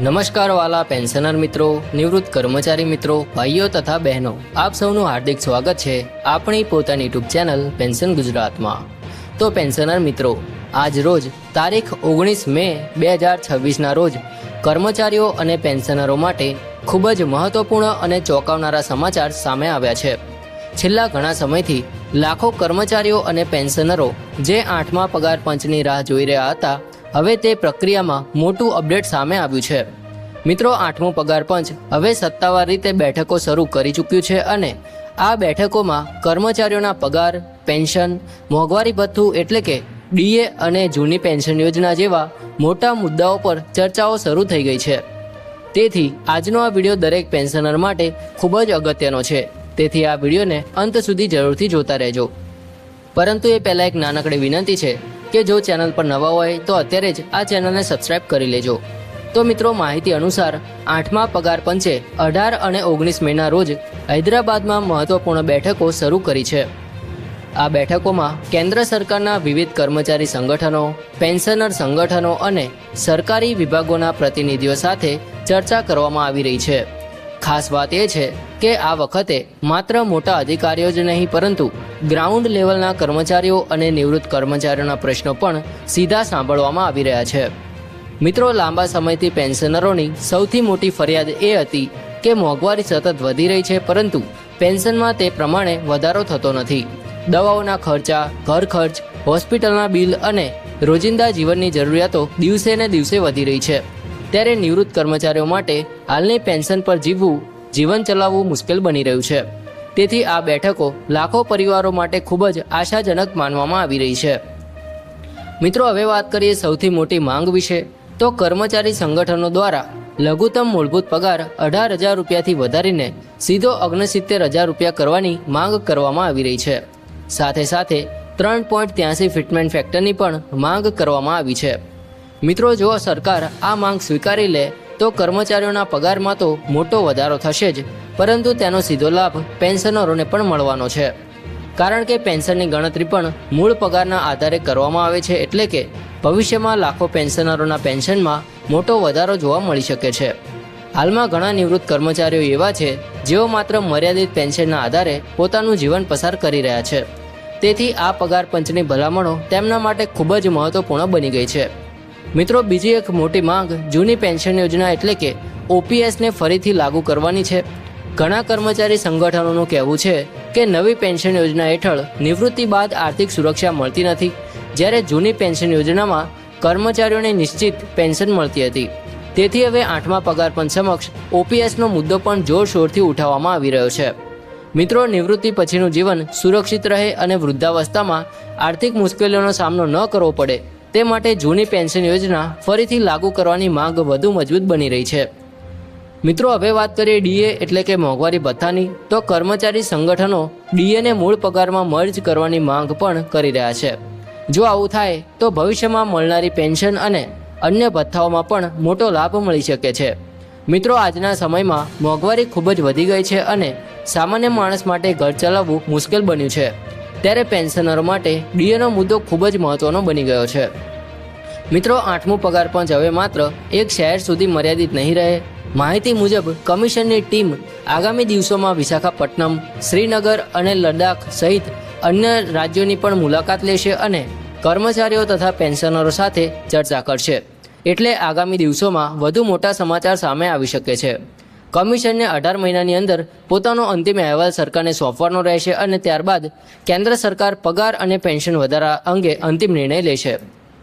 નમસ્કાર વાલા પેન્શનર મિત્રો, નિવૃત્ત કર્મચારી મિત્રો, ભાઈઓ તથા બહેનો, આપ સૌનું હાર્દિક સ્વાગત છે આપણી પોતાની યુટ્યુબ ચેનલ પેન્શન ગુજરાતમાં। તો પેન્શનર મિત્રો, આજ રોજ તારીખ 19 મે 2026ના રોજ કર્મચારીઓ અને પેન્શનરો માટે ખૂબ જ મહત્વપૂર્ણ અને ચોંકાવનારા સમાચાર સામે આવ્યા છે। છેલ્લા ઘણા સમયથી લાખો કર્મચારીઓ અને પેન્શનરો જે 8મા પગાર પંચની રાહ જોઈ રહ્યા હતા, હવે તે પ્રક્રિયામાં મોટું અપડેટ સામે આવ્યું છે। મિત્રો, 8મું પગાર પંચ હવે સત્તાવાર રીતે બેઠકો શરૂ કરી ચૂક્યું છે અને આ બેઠકોમાં કર્મચારીઓના પગાર, પેન્શન, મોંઘવારી ભથ્થું એટલે કે ડીએ અને જૂની પેન્શન યોજના જેવા મોટા મુદ્દાઓ પર ચર્ચાઓ શરૂ થઈ ગઈ છે। તેથી આજનો આ વિડીયો દરેક પેન્શનર માટે ખૂબ જ અગત્યનો છે, તેથી આ વિડીયોને અંત સુધી જરૂરથી જોતા રહેજો। પરંતુ એ પહેલાં એક નાનકડી વિનંતી છે કે જો ચેનલ પર નવા હોય તો અત્યારે જ આ ચેનલને સબસ્ક્રાઇબ કરી લેજો। તો મિત્રો, માહિતી અનુસાર 8મા પગાર પંચે 18 અને 19 મેના રોજ હૈદરાબાદમાં મહત્વપૂર્ણ બેઠકો શરૂ કરી છે। આ બેઠકોમાં કેન્દ્ર સરકારના વિવિધ કર્મચારી સંગઠનો, પેન્શનર સંગઠનો અને સરકારી વિભાગોના પ્રતિનિધિઓ સાથે ચર્ચા કરવામાં આવી રહી છે। ખાસ વાત એ છે કે આ વખતે માત્ર મોટા અધિકારીઓ જ નહીં, પરંતુ ગ્રાઉન્ડ લેવલના કર્મચારીઓ અને નિવૃત્ત કર્મચારીઓના પ્રશ્નો પણ સીધા સાંભળવામાં આવી રહ્યા છે। મિત્રો, લાંબા સમયથી પેન્શનરોની સૌથી મોટી ફરિયાદ એ હતી કે મોંઘવારી સતત વધી રહી છે, પરંતુ પેન્શનમાં તે પ્રમાણે વધારો થતો નથી। દવાઓના ખર્ચા, ઘર ખર્ચ, હોસ્પિટલના બિલ અને રોજિંદા જીવનની જરૂરિયાતો દિવસે ને દિવસે વધી રહી છે। ત્યારે નિવૃત્ત કર્મચારીઓ માટે હાલની પેન્શન પર જીવન ચલાવવું મુશ્કેલ બની રહ્યું છે। તેથી આ બેઠકો લાખો પરિવારો માટે ખૂબ જ આશાજનક માનવામાં આવી રહી છે। મિત્રો, હવે વાત કરીએ સૌથી મોટી માંગ વિશે, તો કર્મચારી સંગઠનો દ્વારા લઘુત્તમ મૂળભૂત પગાર 18,000 રૂપિયાથી વધારીને સીધો 69,000 રૂપિયા કરવાની માંગ કરવામાં આવી રહી છે। સાથે સાથે 3.83 ફિટમેન્ટ ફેક્ટરની પણ માંગ કરવામાં આવી છે। મિત્રો, જો સરકાર આ માંગ સ્વીકારી લે તો કર્મચારીઓના પગારમાં તો મોટો વધારો થશે જ, પરંતુ તેનો સીધો લાભ પેન્શનરોને પણ મળવાનો છે, કારણ કે પેન્શનની ગણતરી પણ મૂળ પગારના આધારે કરવામાં આવે છે। એટલે કે ભવિષ્યમાં લાખો પેન્શનરોના પેન્શનમાં મોટો વધારો જોવા મળી શકે છે। હાલમાં ઘણા નિવૃત્ત કર્મચારીઓ એવા છે જેઓ માત્ર મર્યાદિત પેન્શનના આધારે પોતાનું જીવન પસાર કરી રહ્યા છે। તેથી આ પગાર પંચની ભલામણો તેમના માટે ખૂબ જ મહત્વપૂર્ણ બની ગઈ છે। મિત્રો, બીજી એક મોટી માંગ જૂની પેન્શન યોજના એટલે કે ઓપીએસને ફરીથી લાગુ કરવાની છે। ઘણા કર્મચારી સંગઠનોનું કહેવું છે કે નવી પેન્શન યોજના હેઠળ નિવૃત્તિ બાદ આર્થિક સુરક્ષા મળતી નથી, જ્યારે જૂની પેન્શન યોજનામાં કર્મચારીઓને નિશ્ચિત પેન્શન મળતી હતી। તેથી હવે 8મા પગાર પંચ સમક્ષ ઓપીએસનો મુદ્દો પણ જોરશોરથી ઉઠાવવામાં આવી રહ્યો છે। મિત્રો, નિવૃત્તિ પછીનું જીવન સુરક્ષિત રહે અને વૃદ્ધાવસ્થામાં આર્થિક મુશ્કેલીઓનો સામનો ન કરવો પડે, તે માટે જૂની પેન્શન યોજના ફરીથી લાગુ કરવાની માંગ વધુ મજબૂત બની રહી છે। મિત્રો, હવે વાત કરીએ ડીએ એટલે કે મોંઘવારી ભથ્થાની, તો કર્મચારી સંગઠનો ડીએને મૂળ પગારમાં મર્જ કરવાની માંગ પણ કરી રહ્યા છે। જો આવું થાય તો ભવિષ્યમાં મળનારી પેન્શન અને અન્ય ભથ્થાઓમાં પણ મોટો લાભ મળી શકે છે। મિત્રો, આજના સમયમાં મોંઘવારી ખૂબ જ વધી ગઈ છે અને સામાન્ય માણસ માટે ઘર ચલાવવું મુશ્કેલ બન્યું છે, ત્યારે પેન્શનરો માટે ડીએનો મુદ્દો ખૂબ જ મહત્વનો બની ગયો છે। મિત્રો, 8મું પગાર પંચ હવે માત્ર એક શહેર સુધી મર્યાદિત નહીં રહે। માહિતી મુજબ કમિશનની ટીમ આગામી દિવસોમાં વિશાખાપટ્ટનમ, શ્રીનગર અને લદ્દાખ સહિત અન્ય રાજ્યોની પણ મુલાકાત લેશે અને કર્મચારીઓ તથા પેન્શનરો સાથે ચર્ચા કરશે। એટલે આગામી દિવસોમાં વધુ મોટા સમાચાર સામે આવી શકે છે। કમિશનને 18 મહિનાની અંદર પોતાનો અંતિમ અહેવાલ સરકારને સોંપવાનો રહેશે અને ત્યારબાદ કેન્દ્ર સરકાર પગાર અને પેન્શન વધારા અંગે અંતિમ નિર્ણય લેશે।